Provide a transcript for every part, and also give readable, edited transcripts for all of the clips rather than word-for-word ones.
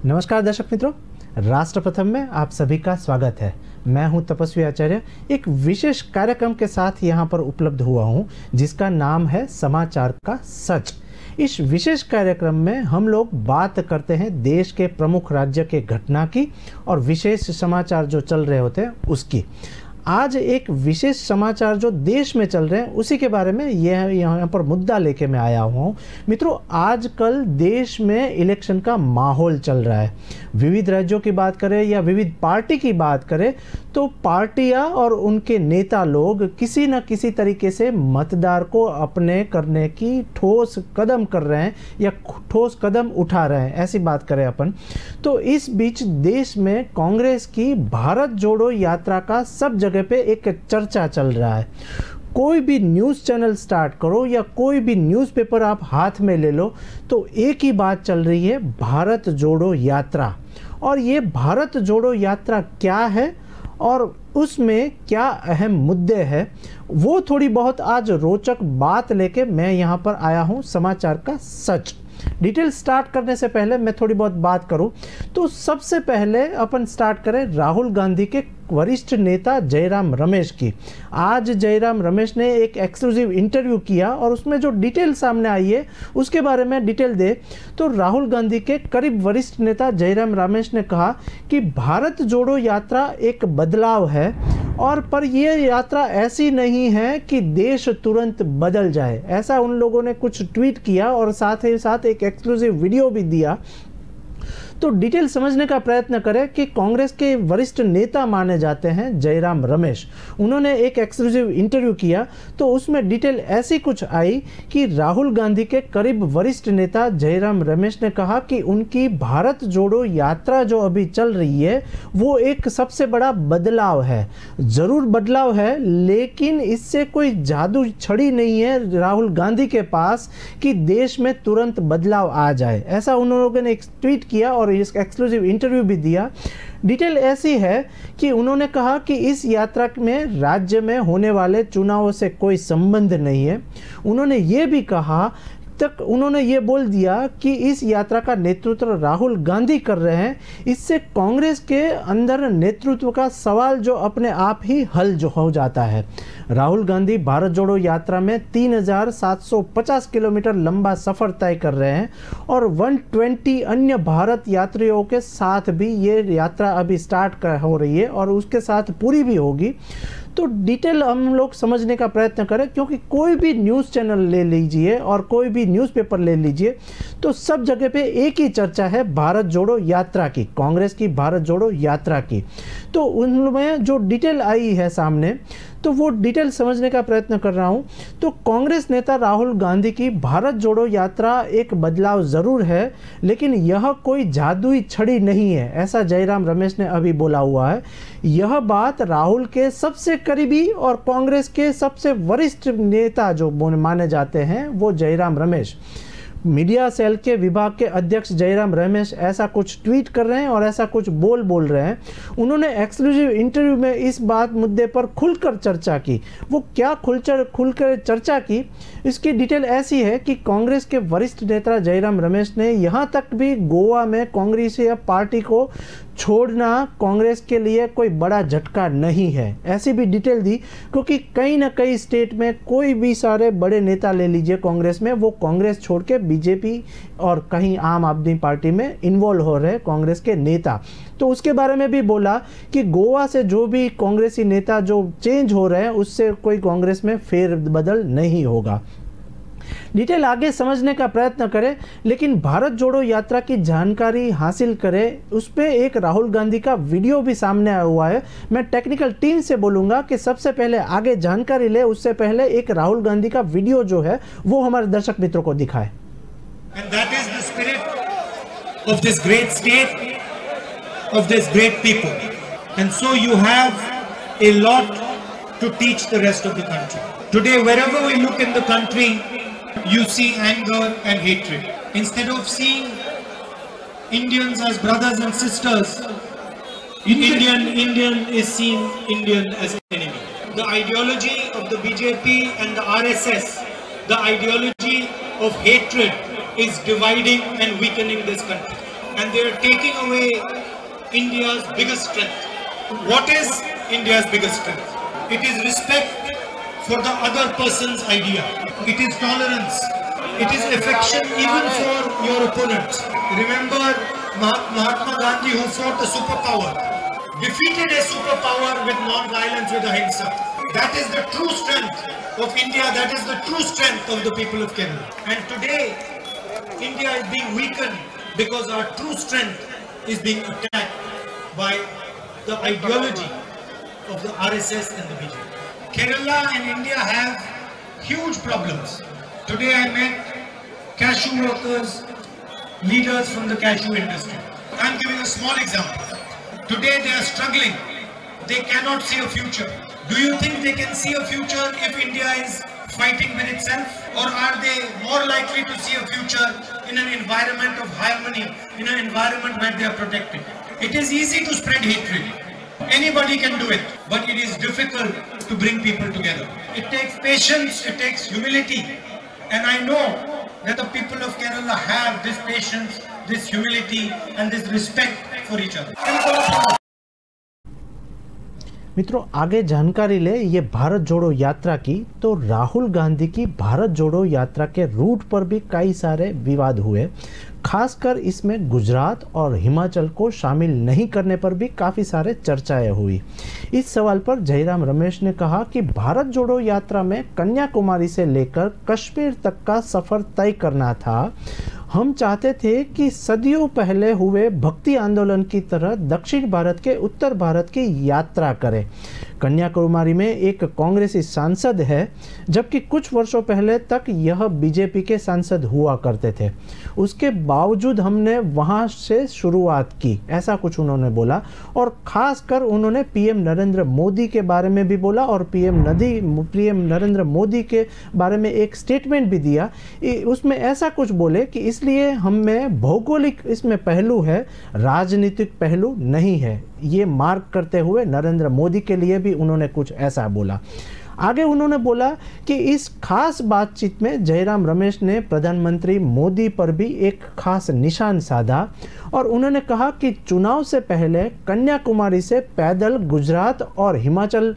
नमस्कार दर्शक मित्रों, राष्ट्र प्रथम में आप सभी का स्वागत है। मैं हूं तपस्वी आचार्य, एक विशेष कार्यक्रम के साथ यहां पर उपलब्ध हुआ हूं जिसका नाम है समाचार का सच। इस विशेष कार्यक्रम में हम लोग बात करते हैं देश के प्रमुख राज्य के घटना की और विशेष समाचार जो चल रहे होते हैं उसकी। आज एक विशेष समाचार जो देश में चल रहे हैं उसी के बारे में यहाँ पर मुद्दा लेके मैं आया हुआ हूँ। मित्रों, आजकल देश में इलेक्शन का माहौल चल रहा है। विविध राज्यों की बात करें या विविध पार्टी की बात करें तो पार्टियां और उनके नेता लोग किसी न किसी तरीके से मतदार को अपने करने की ठोस कदम कर रहे हैं या ठोस कदम उठा रहे हैं, ऐसी बात करें अपन। तो इस बीच देश में कांग्रेस की भारत जोड़ो यात्रा का सब जगह पे एक चर्चा चल रहा है। कोई भी न्यूज़ चैनल स्टार्ट करो या कोई भी न्यूज़पेपर आप हाथ में ले लो तो एक ही बात चल रही है, भारत जोड़ो यात्रा। और ये भारत जोड़ो यात्रा क्या है और उसमें क्या अहम मुद्दे हैं, वो थोड़ी बहुत आज रोचक बात लेके मैं यहाँ पर आया हूँ समाचार का सच। डिटेल स्टार्ट करने से पहले मैं थोड़ी बहुत बात करूं तो सबसे पहले अपन स्टार्ट करें राहुल गांधी के वरिष्ठ नेता जयराम रमेश की। आज जयराम रमेश ने एक एक्सक्लूसिव इंटरव्यू किया और उसमें जो डिटेल सामने आई है उसके बारे में डिटेल दे तो राहुल गांधी के करीब वरिष्ठ नेता जयराम रमेश ने कहा कि भारत जोड़ो यात्रा एक बदलाव है और पर यह यात्रा ऐसी नहीं है कि देश तुरंत बदल जाए। ऐसा उन लोगों ने कुछ ट्वीट किया और साथ ही साथ एक एक्सक्लूसिव वीडियो भी दिया। तो डिटेल समझने का प्रयत्न करें कि कांग्रेस के वरिष्ठ नेता माने जाते हैं जयराम रमेश। उन्होंने एक एक्सक्लूसिव इंटरव्यू किया तो उसमें डिटेल ऐसी कुछ आई कि राहुल गांधी के करीब वरिष्ठ नेता जयराम रमेश ने कहा कि उनकी भारत जोड़ो यात्रा जो अभी चल रही है वो एक सबसे बड़ा बदलाव है। ज़रूर बदलाव है लेकिन इससे कोई जादू छड़ी नहीं है राहुल गांधी के पास कि देश में तुरंत बदलाव आ जाए। ऐसा उन लोगों ने एक ट्वीट किया और इस एक्सक्लूसिव इंटरव्यू भी दिया। डिटेल ऐसी है कि उन्होंने कहा कि इस यात्रा में राज्य में होने वाले चुनावों से कोई संबंध नहीं है। उन्होंने ये भी कहा तक उन्होंने ये बोल दिया कि इस यात्रा का नेतृत्व राहुल गांधी कर रहे हैं। इससे कांग्रेस के अंदर नेतृत्व का सवाल जो अपने आप ही हल जो हो जाता है। राहुल गांधी भारत जोड़ो यात्रा में 3750 किलोमीटर लंबा सफ़र तय कर रहे हैं और 120 अन्य भारत यात्रियों के साथ भी ये यात्रा अभी स्टार्ट हो रही है और उसके साथ पूरी भी होगी। तो डिटेल हम लोग समझने का प्रयत्न करें क्योंकि कोई भी न्यूज़ चैनल ले लीजिए और कोई भी न्यूज़पेपर ले लीजिए तो सब जगह पे एक ही चर्चा है भारत जोड़ो यात्रा की, कांग्रेस की भारत जोड़ो यात्रा की। तो उनमें जो डिटेल आई है सामने तो वो डिटेल समझने का प्रयत्न कर रहा हूँ। तो कांग्रेस नेता राहुल गांधी की भारत जोड़ो यात्रा एक बदलाव ज़रूर है लेकिन यह कोई जादुई छड़ी नहीं है, ऐसा जयराम रमेश ने अभी बोला हुआ है। यह बात राहुल के सबसे करीबी और कांग्रेस के सबसे वरिष्ठ नेता जो माने जाते हैं वो जयराम रमेश, मीडिया सेल के विभाग के अध्यक्ष जयराम रमेश ऐसा कुछ ट्वीट कर रहे हैं और ऐसा कुछ बोल रहे हैं। उन्होंने एक्सक्लूसिव इंटरव्यू में इस बात मुद्दे पर खुलकर चर्चा की। वो क्या खुलकर चर्चा की, इसकी डिटेल ऐसी है कि कांग्रेस के वरिष्ठ नेता जयराम रमेश ने यहाँ तक भी गोवा में कांग्रेस या पार्टी को छोड़ना कांग्रेस के लिए कोई बड़ा झटका नहीं है, ऐसी भी डिटेल दी। क्योंकि कई ना कई स्टेट में कोई भी सारे बड़े नेता ले लीजिए कांग्रेस में, वो कांग्रेस छोड़ के बीजेपी और कहीं आम आदमी पार्टी में इन्वॉल्व हो रहे कांग्रेस के नेता। तो उसके बारे में भी बोला कि गोवा से जो भी कांग्रेसी नेता जो चेंज हो रहे हैं उससे कोई कांग्रेस में फेरबदल नहीं होगा। डिटेल आगे समझने का प्रयत्न करें लेकिन भारत जोड़ो यात्रा की जानकारी हासिल करें। उस पर एक राहुल गांधी का वीडियो भी सामने आया हुआ है। मैं टेक्निकल टीम से बोलूँगा कि सबसे पहले आगे जानकारी ले, उससे पहले एक राहुल गांधी का वीडियो जो है वो हमारे दर्शक मित्रों को दिखाए। And that is the spirit of this great state, of this great people. And so you have a lot to teach the rest of the country. Today, wherever we look in the country, you see anger and hatred. Instead of seeing Indians as brothers and sisters, Indian is seen Indian as enemy. The ideology of the BJP and the RSS, the ideology of hatred is dividing and weakening this country. and they are taking away India's biggest strength. What is India's biggest strength? It is respect for the other person's idea. It is tolerance. It is affection even for your opponents. Remember Mahatma Gandhi, who fought a superpower, defeated a superpower with non-violence, with ahimsa. That is the true strength of India. That is the true strength of the people of Kerala. And today, India is being weakened because our true strength is being attacked by the ideology of the RSS and the BJP. Kerala and India have huge problems. Today I met cashew workers, leaders from the cashew industry. I am giving a small example. Today they are struggling. They cannot see a future. Do you think they can see a future if India is fighting with itself? Or are they more likely to see a future in an environment of harmony, in an environment where they are protected? It is easy to spread hatred. Anybody can do it, but it is difficult to bring people together. It takes patience, it takes humility. And I know that the people of Kerala have this patience, this humility and this respect for each other. मित्रों, आगे जानकारी ले ये भारत जोड़ो यात्रा की, तो राहुल गांधी की भारत जोड़ो यात्रा के रूट पर भी कई सारे विवाद हुए। खासकर इसमें गुजरात और हिमाचल को शामिल नहीं करने पर भी काफ़ी सारे चर्चाएं हुई। इस सवाल पर जयराम रमेश ने कहा कि भारत जोड़ो यात्रा में कन्याकुमारी से लेकर कश्मीर तक का सफ़र तय करना था। हम चाहते थे कि सदियों पहले हुए भक्ति आंदोलन की तरह दक्षिण भारत के उत्तर भारत की यात्रा करें। कन्याकुमारी में एक कांग्रेसी सांसद है, जबकि कुछ वर्षों पहले तक यह बीजेपी के सांसद हुआ करते थे। उसके बावजूद हमने वहां से शुरुआत की, ऐसा कुछ उन्होंने बोला। और ख़ासकर उन्होंने पीएम नरेंद्र मोदी के बारे में भी बोला और पीएम नरेंद्र मोदी के बारे में एक स्टेटमेंट भी दिया। उसमें ऐसा कुछ बोले कि इसलिए हमें भौगोलिक इसमें पहलू है, राजनीतिक पहलू नहीं है। ये मार्क करते हुए नरेंद्र मोदी के लिए भी उन्होंने कुछ ऐसा बोला। आगे उन्होंने बोला कि इस खास बातचीत में जयराम रमेश ने प्रधानमंत्री मोदी पर भी एक खास निशान साधा और उन्होंने कहा कि चुनाव से पहले कन्याकुमारी से पैदल गुजरात और हिमाचल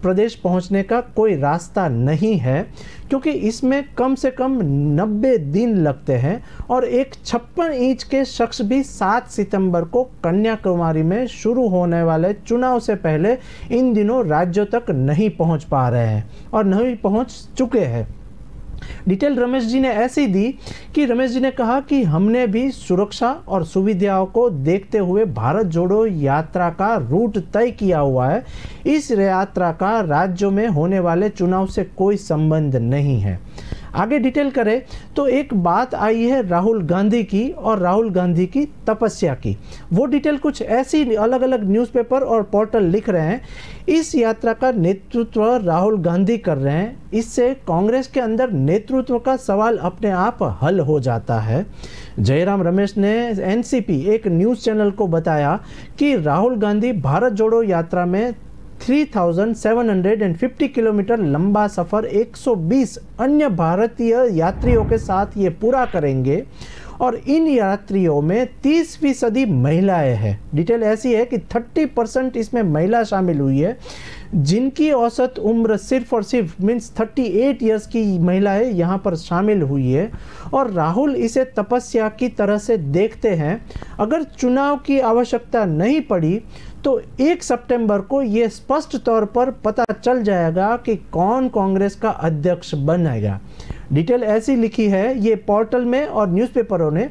प्रदेश पहुंचने का कोई रास्ता नहीं है, क्योंकि इसमें कम से कम 90 दिन लगते हैं और एक 56 इंच के शख्स भी 7 सितंबर को कन्याकुमारी में शुरू होने वाले चुनाव से पहले इन दिनों राज्यों तक नहीं पहुंच पा रहे हैं और नहीं पहुंच चुके हैं। डिटेल रमेश जी ने ऐसी दी कि रमेश जी ने कहा कि हमने भी सुरक्षा और सुविधाओं को देखते हुए भारत जोड़ो यात्रा का रूट तय किया हुआ है। इस यात्रा का राज्यों में होने वाले चुनाव से कोई संबंध नहीं है। आगे डिटेल करें तो एक बात आई है राहुल गांधी की और राहुल गांधी की तपस्या की। वो डिटेल कुछ ऐसी अलग अलग न्यूज़पेपर और पोर्टल लिख रहे हैं। इस यात्रा का नेतृत्व राहुल गांधी कर रहे हैं। इससे कांग्रेस के अंदर नेतृत्व का सवाल अपने आप हल हो जाता है। जयराम रमेश ने एनसीपी एक न्यूज़ चैनल को बताया कि राहुल गांधी भारत जोड़ो यात्रा में 3750 किलोमीटर लंबा सफ़र 120 अन्य भारतीय यात्रियों के साथ ये पूरा करेंगे और इन यात्रियों में 30% महिलाएं हैं। डिटेल ऐसी है कि 30% इसमें महिला शामिल हुई है, जिनकी औसत उम्र सिर्फ और सिर्फ मीन्स 38 इयर्स की महिलाएं यहाँ पर शामिल हुई है। और राहुल इसे तपस्या की तरह से देखते हैं। अगर चुनाव की आवश्यकता नहीं पड़ी तो 1 सितंबर को ये स्पष्ट तौर पर पता चल जाएगा कि कौन कांग्रेस का अध्यक्ष बनेगा। डिटेल ऐसी लिखी है ये पोर्टल में और न्यूज़पेपरों ने।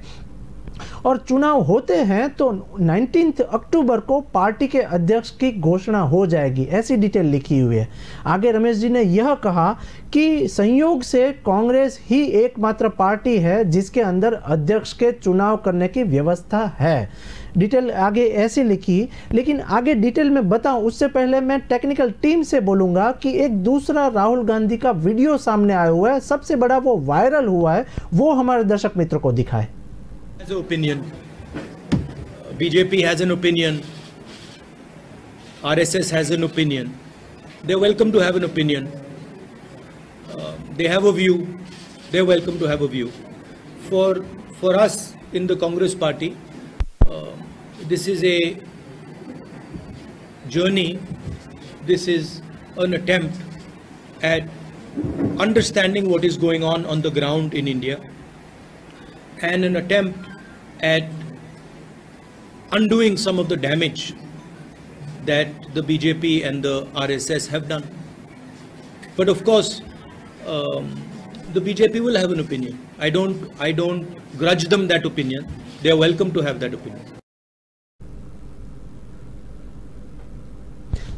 और चुनाव होते हैं तो 19 अक्टूबर को पार्टी के अध्यक्ष की घोषणा हो जाएगी, ऐसी डिटेल लिखी हुई है। आगे रमेश जी ने यह कहा कि संयोग से कांग्रेस ही एकमात्र पार्टी है जिसके अंदर अध्यक्ष के चुनाव करने की व्यवस्था है। डिटेल आगे ऐसी लिखी, लेकिन आगे डिटेल में बताऊं उससे पहले मैं टेक्निकल टीम से बोलूंगा कि एक दूसरा राहुल गांधी का वीडियो सामने आया हुआ है, सबसे बड़ा वो वायरल हुआ है, वो हमारे दर्शक मित्रों को दिखाए। Has an opinion. BJP has an opinion. RSS has an opinion. They're welcome to have an opinion. They have a view. They're welcome to have a view. For us in the Congress party, This is a journey, this is an attempt at understanding what is going on the ground in India, and an attempt at undoing some of the damage that the BJP and the RSS have done. But of course, the BJP will have an opinion. I don't grudge them that opinion. They are welcome to have that opinion.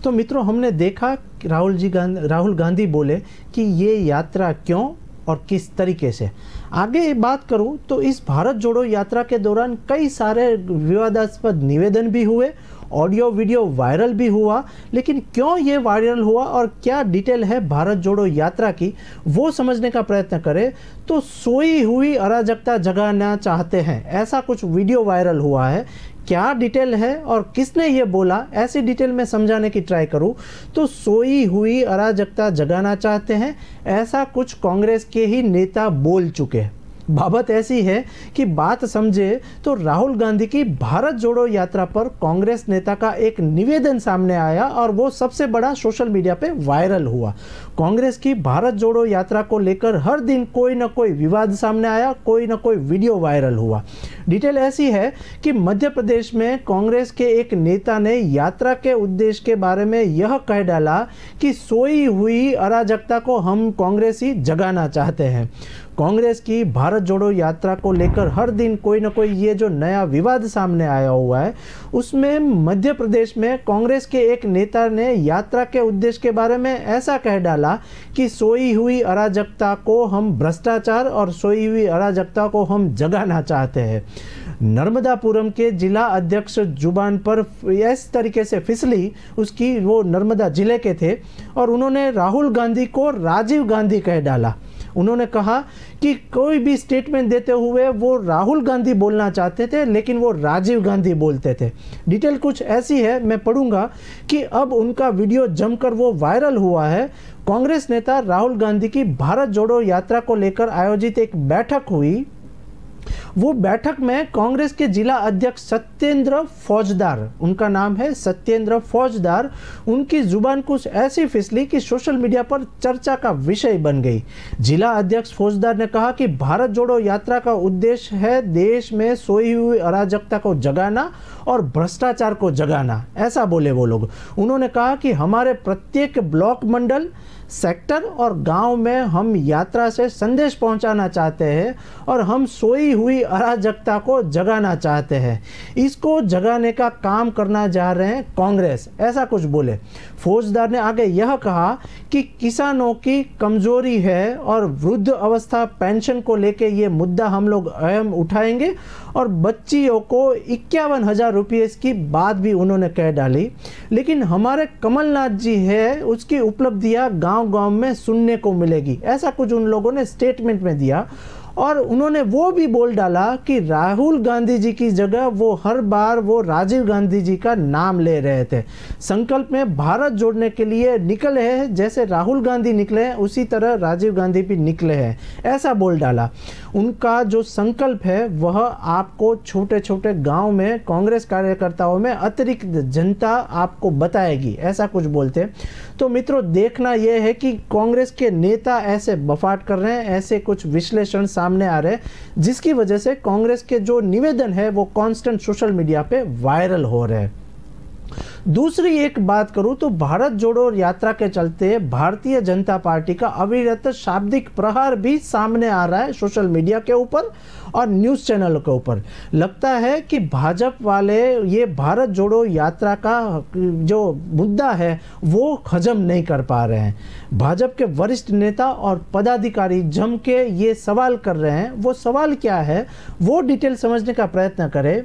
तो मित्रों, हमने देखा कि राहुल गांधी बोले कि ये यात्रा क्यों और किस तरीके से। आगे बात करूं तो इस भारत जोड़ो यात्रा के दौरान कई सारे विवादास्पद निवेदन भी हुए, ऑडियो वीडियो वायरल भी हुआ, लेकिन क्यों ये वायरल हुआ और क्या डिटेल है भारत जोड़ो यात्रा की, वो समझने का प्रयत्न करें तो सोई हुई अराजकता जगाना चाहते हैं, ऐसा कुछ वीडियो वायरल हुआ है। क्या डिटेल है और किसने ये बोला, ऐसी डिटेल में समझाने की ट्राई करूं तो सोई हुई अराजकता जगाना चाहते हैं, ऐसा कुछ कांग्रेस के ही नेता बोल चुके हैं। बाबत ऐसी है कि बात समझे तो राहुल गांधी की भारत जोड़ो यात्रा पर कांग्रेस नेता का एक निवेदन सामने आया और वो सबसे बड़ा सोशल मीडिया पे वायरल हुआ। कांग्रेस की भारत जोड़ो यात्रा को लेकर हर दिन कोई ना कोई विवाद सामने आया, कोई ना कोई वीडियो वायरल हुआ। डिटेल ऐसी है कि मध्य प्रदेश में कांग्रेस के एक नेता ने यात्रा के उद्देश्य के बारे में यह कह डाला कि सोई हुई अराजकता को हम कांग्रेसी जगाना चाहते हैं। कांग्रेस की भारत जोड़ो यात्रा को लेकर हर दिन कोई ना कोई ये जो नया विवाद सामने आया हुआ है, उसमें मध्य प्रदेश में कांग्रेस के एक नेता ने यात्रा के उद्देश्य के बारे में ऐसा कह डाला कि सोई हुई अराजकता को हम भ्रष्टाचार और सोई हुई अराजकता को हम जगाना चाहते हैं। नर्मदापुरम के जिला अध्यक्ष जुबान पर इस तरीके से फिसली, उसकी वो नर्मदा जिले के थे, और उन्होंने राहुल गांधी को राजीव गांधी कह डाला। उन्होंने कहा कि कोई भी स्टेटमेंट देते हुए वो राहुल गांधी बोलना चाहते थे, लेकिन वो राजीव गांधी बोलते थे। डिटेल कुछ ऐसी है, मैं पढ़ूंगा कि अब उनका वीडियो जमकर वो वायरल हुआ है। कांग्रेस नेता राहुल गांधी की भारत जोड़ो यात्रा को लेकर आयोजित एक बैठक हुई। वो बैठक में कांग्रेस के जिला अध्यक्ष सत्येंद्र फौजदार, उनका नाम है सत्येंद्र फौजदार, उनकी जुबान कुछ ऐसी फिसली कि सोशल मीडिया पर चर्चा का विषय बन गई। जिला अध्यक्ष फौजदार ने कहा कि भारत जोड़ो यात्रा का उद्देश्य है देश में सोई हुई अराजकता को जगाना और भ्रष्टाचार को जगाना, ऐसा बोले वो लोग। उन्होंने कहा कि हमारे प्रत्येक ब्लॉक, मंडल, सेक्टर और गांव में हम यात्रा से संदेश पहुंचाना चाहते हैं और हम सोई हुई अराजकता को जगाना चाहते हैं। इसको जगाने का काम करना चाह रहे हैं कांग्रेस, ऐसा कुछ बोले। फौजदार ने आगे यह कहा कि किसानों की कमजोरी है और वृद्ध अवस्था पेंशन को लेके ये मुद्दा हम लोग अहम उठाएंगे, और बच्चियों को 51,000 रुपये की बात भी उन्होंने कह डाली। लेकिन हमारे कमलनाथ जी है, उसकी उपलब्धियां गांव-गांव में सुनने को मिलेगी, ऐसा कुछ उन लोगों ने स्टेटमेंट में दिया। और उन्होंने वो भी बोल डाला कि राहुल गांधी जी की जगह वो हर बार वो राजीव गांधी जी का नाम ले रहे थे। संकल्प में भारत जोड़ने के लिए निकले हैं, जैसे राहुल गांधी निकले हैं उसी तरह राजीव गांधी भी निकले हैं, ऐसा बोल डाला। उनका जो संकल्प है वह आपको छोटे छोटे गांव में कांग्रेस कार्यकर्ताओं में अतिरिक्त जनता आपको बताएगी, ऐसा कुछ बोलते। तो मित्रों, देखना यह है कि कांग्रेस के नेता ऐसे बफाट कर रहे हैं, ऐसे कुछ विश्लेषण सामने आ रहे हैं, जिसकी वजह से कांग्रेस के जो निवेदन है वो कांस्टेंट सोशल मीडिया पे वायरल हो रहे हैं। दूसरी एक बात करूं तो भारत जोड़ो यात्रा के चलते भारतीय जनता पार्टी का अविरत शाब्दिक प्रहार भी सामने आ रहा है सोशल मीडिया के ऊपर और न्यूज़ चैनलों के ऊपर। लगता है कि भाजपा वाले ये भारत जोड़ो यात्रा का जो मुद्दा है वो हजम नहीं कर पा रहे हैं। भाजपा के वरिष्ठ नेता और पदाधिकारी जम के ये सवाल कर रहे हैं। वो सवाल क्या है वो डिटेल समझने का प्रयत्न करें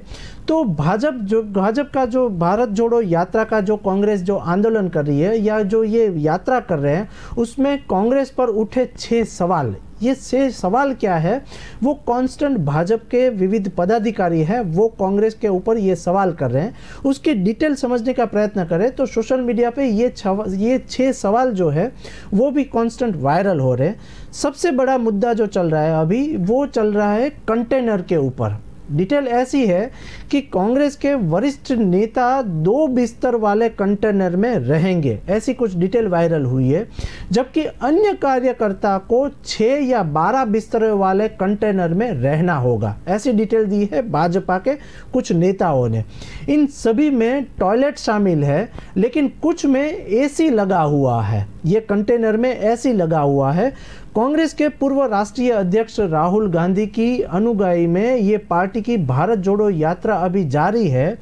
तो भाजपा का जो भारत जोड़ो यात्रा का जो कांग्रेस जो आंदोलन कर रही है या जो ये यात्रा कर रहे हैं, उसमें कांग्रेस पर उठे 6 सवाल। ये 6 सवाल क्या है, वो कांस्टेंट भाजपा के विविध पदाधिकारी हैं, वो कांग्रेस के ऊपर ये सवाल कर रहे हैं। उसकी डिटेल समझने का प्रयत्न करें तो सोशल मीडिया पे ये 6 सवाल जो है वो भी कांस्टेंट वायरल हो रहे हैं। सबसे बड़ा मुद्दा जो चल रहा है अभी वो चल रहा है कंटेनर के ऊपर। डिटेल ऐसी है कि कांग्रेस के वरिष्ठ नेता 2 बिस्तर वाले कंटेनर में रहेंगे, ऐसी कुछ डिटेल वायरल हुई है, जबकि अन्य कार्यकर्ता को 6 या 12 बिस्तर वाले कंटेनर में रहना होगा, ऐसी डिटेल दी है भाजपा के कुछ नेताओं ने। इन सभी में टॉयलेट शामिल है, लेकिन कुछ में एसी लगा हुआ है, ये कंटेनर में एसी लगा हुआ है। कांग्रेस के पूर्व राष्ट्रीय अध्यक्ष राहुल गांधी की अनुगामी में ये पार्टी की भारत जोड़ो यात्रा अभी जारी है।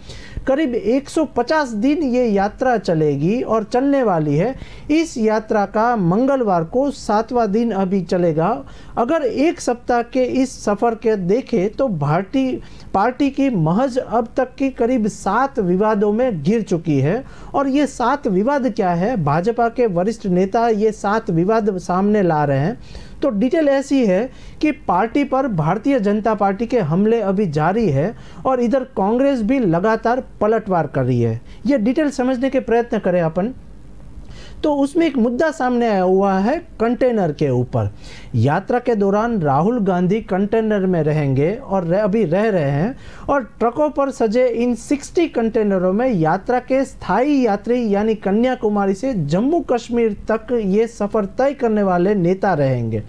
करीब 150 दिन ये यात्रा चलेगी और चलने वाली है। इस यात्रा का मंगलवार को 7वां दिन अभी चलेगा। अगर एक सप्ताह के इस सफ़र के देखें तो पार्टी की महज अब तक की करीब 7 विवादों में घिर चुकी है। और ये 7 विवाद क्या है, भाजपा के वरिष्ठ नेता ये 7 विवाद सामने ला रहे हैं। तो डिटेल ऐसी है कि पार्टी पर भारतीय जनता पार्टी के हमले अभी जारी है और इधर कांग्रेस भी लगातार पलटवार कर रही है। ये डिटेल समझने के प्रयत्न करें अपन, तो उसमें एक मुद्दा सामने आया हुआ है कंटेनर के ऊपर। यात्रा के दौरान राहुल गांधी कंटेनर में रहेंगे और अभी रह रहे हैं, और ट्रकों पर सजे इन 60 कंटेनरों में यात्रा के स्थायी यात्री यानी कन्याकुमारी से जम्मू कश्मीर तक ये सफ़र तय करने वाले नेता रहेंगे।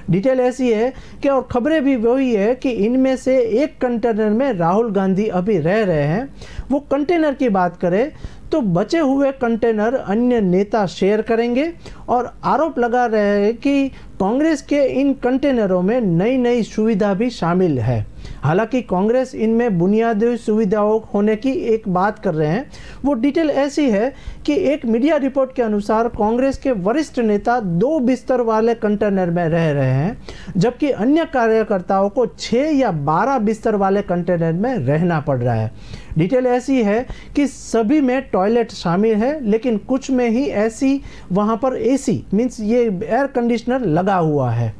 डिटेल ऐसी है कि और खबरें भी वही है कि इनमें से एक कंटेनर में राहुल गांधी अभी रह रहे हैं। वो कंटेनर की बात करें तो बचे हुए कंटेनर अन्य नेता शेयर करेंगे, और आरोप लगा रहे हैं कि कांग्रेस के इन कंटेनरों में नई नई सुविधा भी शामिल है। हालांकि कांग्रेस इनमें बुनियादी सुविधाओं होने की एक बात कर रहे हैं। वो डिटेल ऐसी है कि एक मीडिया रिपोर्ट के अनुसार कांग्रेस के वरिष्ठ नेता 2 बिस्तर वाले कंटेनर में रह रहे हैं, जबकि अन्य कार्यकर्ताओं को 6 या 12 बिस्तर वाले कंटेनर में रहना पड़ रहा है। डिटेल ऐसी है कि सभी में टॉयलेट शामिल है, लेकिन कुछ में ही ऐसी वहाँ पर एसी मीन्स ये एयर कंडीशनर लगा हुआ है।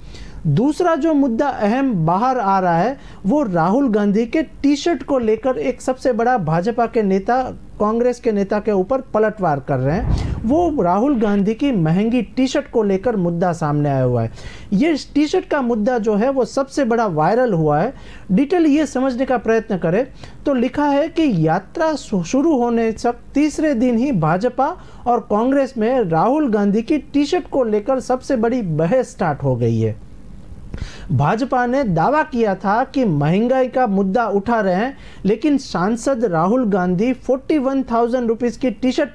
दूसरा जो मुद्दा अहम बाहर आ रहा है वो राहुल गांधी के टी शर्ट को लेकर एक सबसे बड़ा भाजपा के नेता कांग्रेस के नेता के ऊपर पलटवार कर रहे हैं। वो राहुल गांधी की महंगी टी शर्ट को लेकर मुद्दा सामने आया हुआ है। ये टी शर्ट का मुद्दा जो है वो सबसे बड़ा वायरल हुआ है। डिटेल ये समझने का प्रयत्न करें तो लिखा है कि यात्रा शुरू होने तक तीसरे दिन ही भाजपा और कांग्रेस में राहुल गांधी की टी शर्ट को लेकर सबसे बड़ी बहस स्टार्ट हो गई है। भाजपा ने दावा किया था कि महंगाई का मुद्दा उठा रहे हैं, लेकिन सांसद राहुल गांधी 41,000 रुपीज़ की टी शर्ट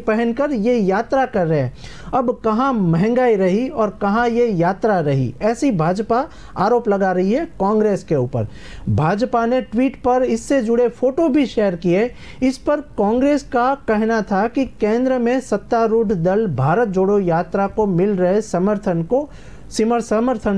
पहनकर ये यात्रा कर रहे हैं। अब कहाँ महंगाई रही और कहाँ ये यात्रा रही, ऐसी भाजपा आरोप लगा रही है कांग्रेस के ऊपर। भाजपा ने ट्वीट पर इससे जुड़े फोटो भी शेयर किए। इस पर कांग्रेस का कहना था कि केंद्र में सत्तारूढ़ दल भारत जोड़ो यात्रा को मिल रहे समर्थन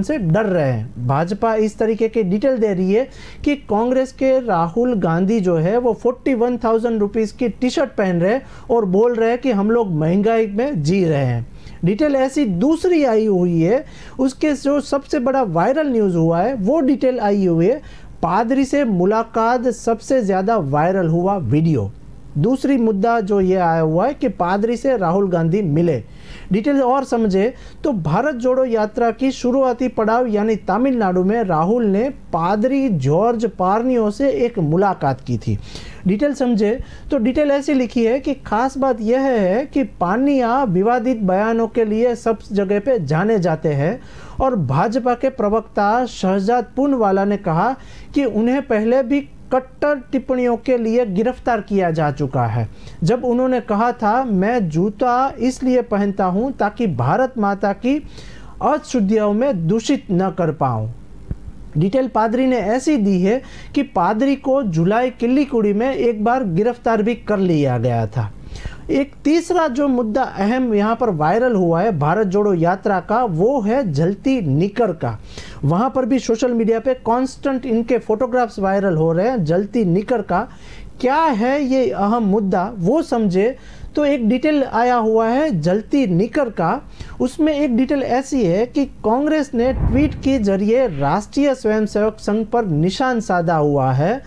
से डर रहे हैं। भाजपा इस तरीके की डिटेल दे रही है कि कांग्रेस के राहुल गांधी जो है वो 41,000 रुपीज़ की टी शर्ट पहन रहे हैं और बोल रहे हैं कि हम लोग महंगाई में जी रहे हैं। डिटेल ऐसी दूसरी आई हुई है, उसके जो सबसे बड़ा वायरल न्यूज़ हुआ है वो डिटेल आई हुई है। पादरी से मुलाकात सबसे ज़्यादा वायरल हुआ वीडियो। दूसरी मुद्दा जो ये आया हुआ है कि पादरी से राहुल गांधी मिले। डिटेल और समझे तो भारत जोड़ो यात्रा की शुरुआती पड़ाव यानी तमिलनाडु में राहुल ने पादरी जॉर्ज पार्नियो से एक मुलाकात की थी। डिटेल समझे तो डिटेल ऐसी लिखी है कि खास बात यह है कि पार्निया विवादित बयानों के लिए सब जगह पे जाने जाते हैं, और भाजपा के प्रवक्ता शहजाद पूनवाला ने कहा कि उन्हें पहले भी कट्टर टिप्पणियों के लिए गिरफ्तार किया जा चुका है, जब उन्होंने कहा था मैं जूता इसलिए पहनता हूं ताकि भारत माता की अशुद्धियों में दूषित न कर पाऊं। डिटेल पादरी ने ऐसी दी है कि पादरी को जुलाई किल्लीकुड़ी में एक बार गिरफ्तार भी कर लिया गया था। एक तीसरा जो मुद्दा अहम यहाँ पर वायरल हुआ है भारत जोड़ो यात्रा का, वो है जलती निकर का। वहाँ पर भी सोशल मीडिया पे कांस्टेंट इनके फोटोग्राफ्स वायरल हो रहे हैं जलती निकर का। क्या है ये अहम मुद्दा वो समझे तो एक डिटेल आया हुआ है जलती निकर का। उसमें एक डिटेल ऐसी है कि कांग्रेस ने ट्वीट के जरिए राष्ट्रीय स्वयंसेवक संघ पर निशान साधा हुआ है।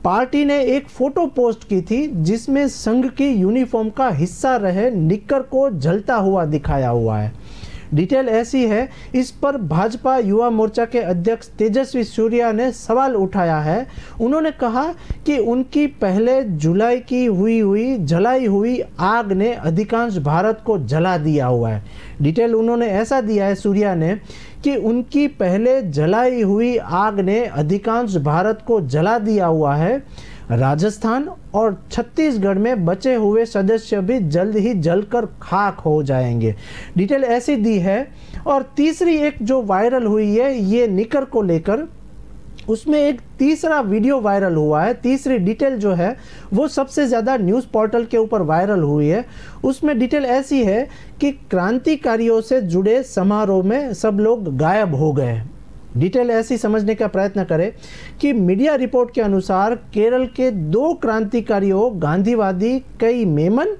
पार्टी ने एक फोटो पोस्ट की थी जिसमें संघ की यूनिफॉर्म का हिस्सा रहे निक्कर को जलता हुआ दिखाया हुआ है। डिटेल ऐसी है, इस पर भाजपा युवा मोर्चा के अध्यक्ष तेजस्वी सूर्या ने सवाल उठाया है। उन्होंने कहा कि उनकी पहले जुलाई की जलाई हुई आग ने अधिकांश भारत को जला दिया हुआ है। डिटेल उन्होंने ऐसा दिया है सूर्या ने कि उनकी पहले जलाई हुई आग ने अधिकांश भारत को जला दिया हुआ है। राजस्थान और छत्तीसगढ़ में बचे हुए सदस्य भी जल्द ही जलकर खाक हो जाएंगे। डिटेल ऐसी दी है। और तीसरी एक जो वायरल हुई है ये निकर को लेकर, उसमें एक तीसरा वीडियो वायरल हुआ है। तीसरी डिटेल जो है वो सबसे ज़्यादा न्यूज़ पोर्टल के ऊपर वायरल हुई है। उसमें डिटेल ऐसी है कि क्रांतिकारियों से जुड़े समारोह में सब लोग गायब हो गए। डिटेल ऐसी समझने का प्रयत्न करें कि मीडिया रिपोर्ट के अनुसार केरल के 2 क्रांतिकारियों गांधीवादी कई मेमन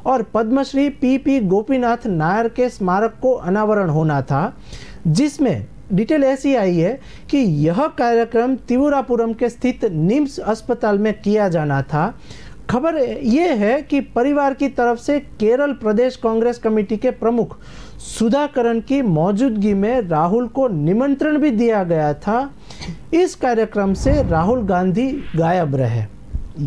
और पद्मश्री पी गोपीनाथ नायर के स्मारक को अनावरण होना था, जिसमें डिटेल ऐसी आई है कि यह कार्यक्रम त्रिपुरापुरम के स्थित निम्स अस्पताल में किया जाना था। खबर ये है कि परिवार की तरफ से केरल प्रदेश कांग्रेस कमेटी के प्रमुख सुधाकरन की मौजूदगी में राहुल को निमंत्रण भी दिया गया था। इस कार्यक्रम से राहुल गांधी गायब रहे।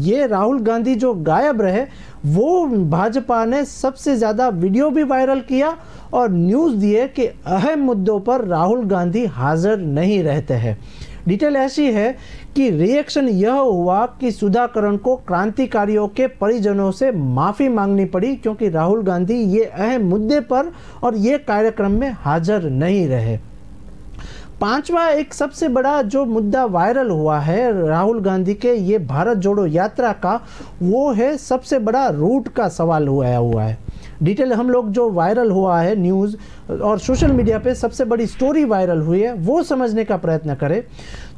ये राहुल गांधी जो गायब रहे वो भाजपा ने सबसे ज़्यादा वीडियो भी वायरल किया और न्यूज़ दिए कि अहम मुद्दों पर राहुल गांधी हाजिर नहीं रहते हैं। डिटेल ऐसी है कि रिएक्शन यह हुआ कि सुधाकरन को क्रांतिकारियों के परिजनों से माफ़ी मांगनी पड़ी, क्योंकि राहुल गांधी ये अहम मुद्दे पर और ये कार्यक्रम में हाजिर नहीं रहे। पांचवा एक सबसे बड़ा जो मुद्दा वायरल हुआ है राहुल गांधी के ये भारत जोड़ो यात्रा का, वो है सबसे बड़ा रूट का सवाल हुआ है। डिटेल हम लोग जो वायरल हुआ है न्यूज़ और सोशल मीडिया पे सबसे बड़ी स्टोरी वायरल हुई है वो समझने का प्रयत्न करें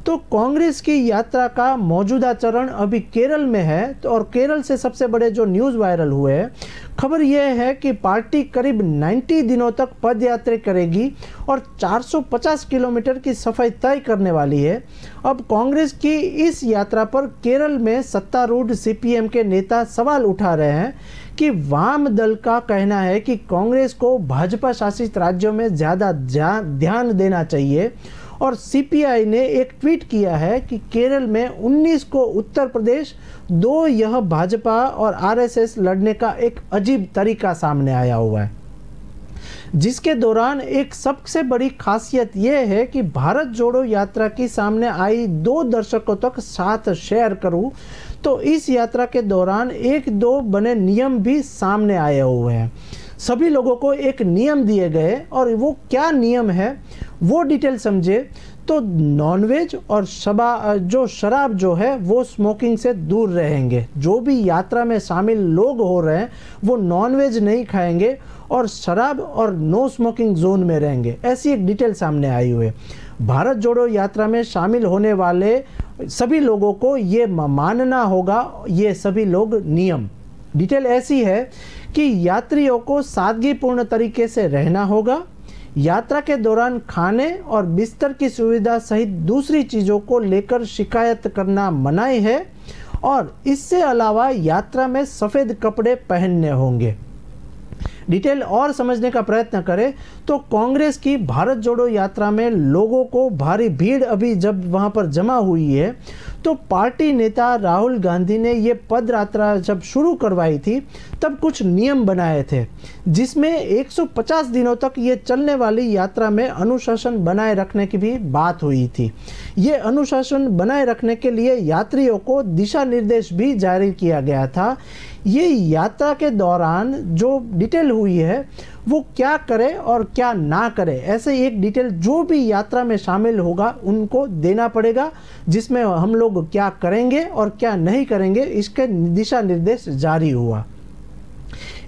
तो कांग्रेस की यात्रा का मौजूदा चरण अभी केरल में है। तो और केरल से सबसे बड़े जो न्यूज़ वायरल हुए हैं, खबर यह है कि पार्टी करीब 90 दिनों तक पदयात्रा करेगी और 450 किलोमीटर की सफाई तय करने वाली है। अब कांग्रेस की इस यात्रा पर केरल में सत्तारूढ़ सीपीएम के नेता सवाल उठा रहे हैं कि वाम दल का कहना है कि कांग्रेस को भाजपा शासित राज्यों में ज़्यादा ध्यान देना चाहिए। और सीपीआई ने एक ट्वीट किया है कि केरल में 19 को उत्तर प्रदेश 2 यह भाजपा और आरएसएस लड़ने का एक अजीब तरीका सामने आया हुआ है, जिसके दौरान एक सबसे बड़ी खासियत यह है कि भारत जोड़ो यात्रा की सामने आई 2 दशकों तक साथ शेयर करूं तो इस यात्रा के दौरान 1-2 बने नियम भी सामने आए हुए हैं। सभी लोगों को एक नियम दिए गए और वो क्या नियम है वो डिटेल समझे तो नॉनवेज और शराब जो है वो स्मोकिंग से दूर रहेंगे। जो भी यात्रा में शामिल लोग हो रहे हैं वो नॉनवेज नहीं खाएंगे और शराब और नो स्मोकिंग जोन में रहेंगे, ऐसी एक डिटेल सामने आई हुई है। भारत जोड़ो यात्रा में शामिल होने वाले सभी लोगों को ये मानना होगा ये सभी लोग नियम। डिटेल ऐसी है कि यात्रियों को सादगीपूर्ण तरीके से रहना होगा। यात्रा के दौरान खाने और बिस्तर की सुविधा सहित दूसरी चीज़ों को लेकर शिकायत करना मनाही है और इससे अलावा यात्रा में सफ़ेद कपड़े पहनने होंगे। डिटेल और समझने का प्रयत्न करें तो कांग्रेस की भारत जोड़ो यात्रा में लोगों को भारी भीड़ अभी जब वहां पर जमा हुई है तो पार्टी नेता राहुल गांधी ने ये पद यात्रा जब शुरू करवाई थी तब कुछ नियम बनाए थे, जिसमें 150 दिनों तक ये चलने वाली यात्रा में अनुशासन बनाए रखने की भी बात हुई थी। ये अनुशासन बनाए रखने के लिए यात्रियों को दिशा निर्देश भी जारी किया गया था। ये यात्रा के दौरान जो डिटेल हुई है वो क्या करे और क्या ना करे, ऐसे एक डिटेल जो भी यात्रा में शामिल होगा उनको देना पड़ेगा, जिसमें हम लोग क्या करेंगे और क्या नहीं करेंगे इसके दिशा निर्देश जारी हुआ।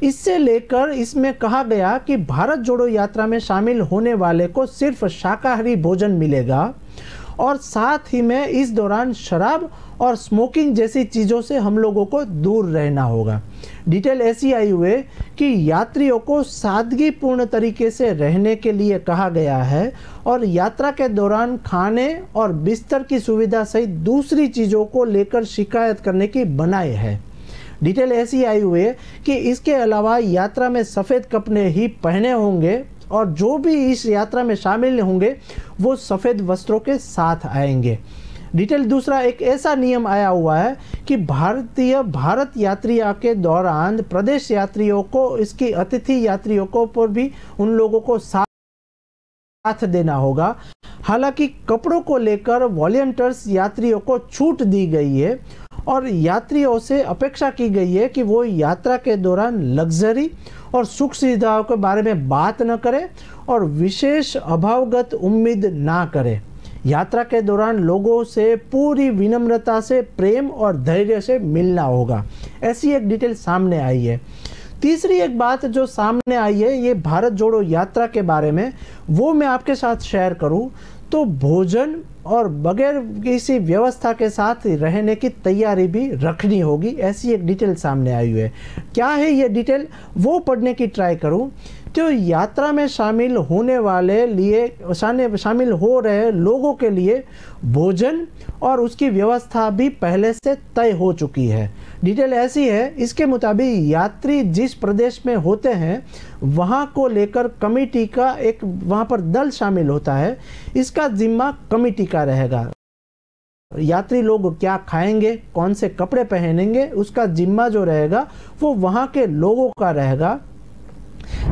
इससे लेकर इसमें कहा गया कि भारत जोड़ो यात्रा में शामिल होने वाले को सिर्फ शाकाहारी भोजन मिलेगा और साथ ही में इस दौरान शराब और स्मोकिंग जैसी चीज़ों से हम लोगों को दूर रहना होगा। डिटेल ऐसी आई हुई है कि यात्रियों को सादगीपूर्ण तरीके से रहने के लिए कहा गया है और यात्रा के दौरान खाने और बिस्तर की सुविधा सहित दूसरी चीज़ों को लेकर शिकायत करने की मनाही है। डिटेल ऐसी आई हुई है कि इसके अलावा यात्रा में सफ़ेद कपड़े ही पहने होंगे और जो भी इस यात्रा में शामिल होंगे वो सफ़ेद वस्त्रों के साथ आएंगे। डिटेल दूसरा, एक ऐसा नियम आया हुआ है कि भारत यात्रा के दौरान प्रदेश यात्रियों को, इसकी अतिथि यात्रियों को पर भी उन लोगों को साथ देना होगा। हालांकि कपड़ों को लेकर वॉलंटियर्स यात्रियों को छूट दी गई है और यात्रियों से अपेक्षा की गई है कि वो यात्रा के दौरान लग्जरी और सुख सुविधाओं के बारे में बात न करें और विशेष अभावगत उम्मीद ना करें। यात्रा के दौरान लोगों से पूरी विनम्रता से, प्रेम और धैर्य से मिलना होगा। ऐसी एक डिटेल सामने आई है। तीसरी एक बात जो सामने आई है ये भारत जोड़ो यात्रा के बारे में, वो मैं आपके साथ शेयर करूं तो भोजन और बगैर किसी व्यवस्था के साथ रहने की तैयारी भी रखनी होगी। ऐसी एक डिटेल सामने आई हुई है। क्या है ये डिटेल, वो पढ़ने की ट्राई करूं तो यात्रा में शामिल हो रहे लोगों के लिए भोजन और उसकी व्यवस्था भी पहले से तय हो चुकी है। डिटेल ऐसी है, इसके मुताबिक यात्री जिस प्रदेश में होते हैं वहाँ को लेकर कमेटी का एक वहाँ पर दल शामिल होता है। इसका जिम्मा कमेटी का रहेगा। यात्री लोग क्या खाएंगे, कौन से कपड़े पहनेंगे, उसका जिम्मा जो रहेगा वो वहाँ के लोगों का रहेगा।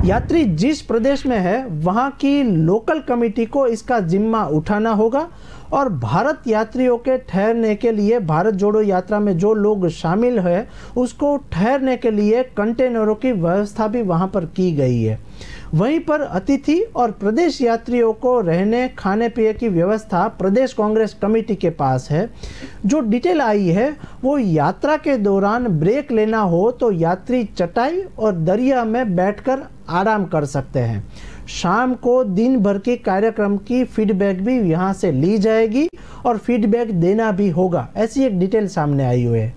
यात्री जिस प्रदेश में है वहाँ की लोकल कमेटी को इसका जिम्मा उठाना होगा और भारत यात्रियों के ठहरने के लिए, भारत जोड़ो यात्रा में जो लोग शामिल हैं उसको ठहरने के लिए कंटेनरों की व्यवस्था भी वहाँ पर की गई है। वहीं पर अतिथि और प्रदेश यात्रियों को रहने खाने पीने की व्यवस्था प्रदेश कांग्रेस कमेटी के पास है। जो डिटेल आई है वो यात्रा के दौरान ब्रेक लेना हो तो यात्री चटाई और दरिया में बैठकर आराम कर सकते हैं। शाम को दिन भर के कार्यक्रम की फीडबैक भी यहाँ से ली जाएगी और फीडबैक देना भी होगा। ऐसी एक डिटेल सामने आई हुई है।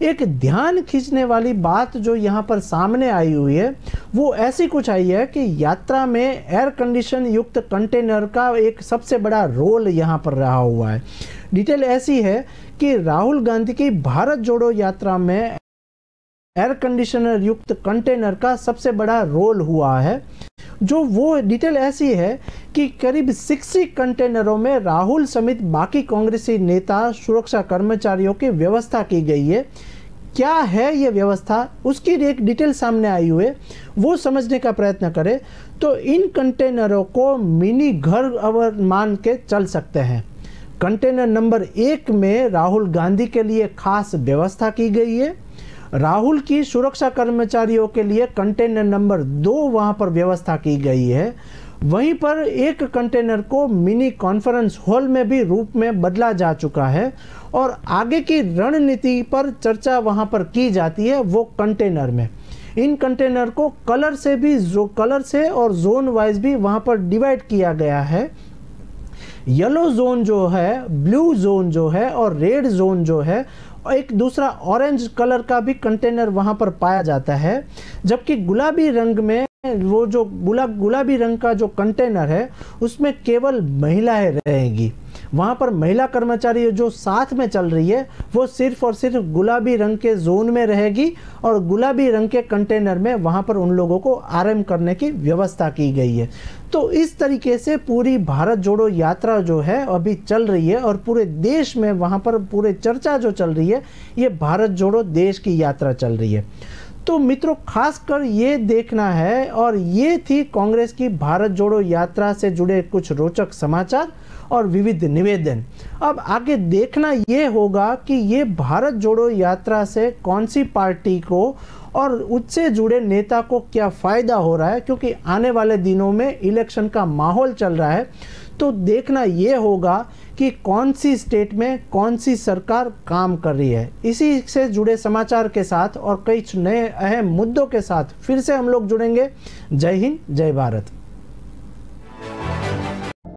एक ध्यान खींचने वाली बात जो यहाँ पर सामने आई हुई है वो ऐसी कुछ आई है कि यात्रा में एयर कंडीशन युक्त कंटेनर का एक सबसे बड़ा रोल यहाँ पर रहा हुआ है। डिटेल ऐसी है कि राहुल गांधी की भारत जोड़ो यात्रा में एयर कंडीशनर युक्त कंटेनर का सबसे बड़ा रोल हुआ है। जो वो डिटेल ऐसी है कि करीब 60 कंटेनरों में राहुल समेत बाकी कांग्रेसी नेता, सुरक्षा कर्मचारियों की व्यवस्था की गई है। क्या है ये व्यवस्था, उसकी एक डिटेल सामने आई हुई है, वो समझने का प्रयत्न करें तो इन कंटेनरों को मिनी घर अवर मान के चल सकते हैं। कंटेनर नंबर 1 में राहुल गांधी के लिए खास व्यवस्था की गई है। राहुल की सुरक्षा कर्मचारियों के लिए कंटेनर नंबर 2 वहां पर व्यवस्था की गई है। वहीं पर एक कंटेनर को मिनी कॉन्फ्रेंस हॉल में भी रूप में बदला जा चुका है और आगे की रणनीति पर चर्चा वहां पर की जाती है वो कंटेनर में। इन कंटेनर को कलर से और जोन वाइज भी वहां पर डिवाइड किया गया है। येलो जोन जो है, ब्लू जोन जो है और रेड जोन जो है, एक दूसरा ऑरेंज कलर का भी कंटेनर वहां पर पाया जाता है। जबकि गुलाबी रंग में वो जो गुलाबी रंग का जो कंटेनर है उसमें केवल महिलाएं रहेंगी। वहां पर महिला कर्मचारी जो साथ में चल रही है वो सिर्फ और सिर्फ गुलाबी रंग के जोन में रहेगी और गुलाबी रंग के कंटेनर में वहां पर उन लोगों को आराम करने की व्यवस्था की गई है। तो इस तरीके से पूरी भारत जोड़ो यात्रा जो है अभी चल रही है और पूरे देश में वहां पर पूरे चर्चा जो चल रही है ये भारत जोड़ो देश की यात्रा चल रही है। तो मित्रों, खासकर ये देखना है और ये थी कांग्रेस की भारत जोड़ो यात्रा से जुड़े कुछ रोचक समाचार और विविध निवेदन। अब आगे देखना ये होगा कि ये भारत जोड़ो यात्रा से कौन सी पार्टी को और उससे जुड़े नेता को क्या फ़ायदा हो रहा है, क्योंकि आने वाले दिनों में इलेक्शन का माहौल चल रहा है। तो देखना ये होगा कि कौन सी स्टेट में कौन सी सरकार काम कर रही है। इसी से जुड़े समाचार के साथ और कई नए अहम मुद्दों के साथ फिर से हम लोग जुड़ेंगे। जय हिंद, जय भारत।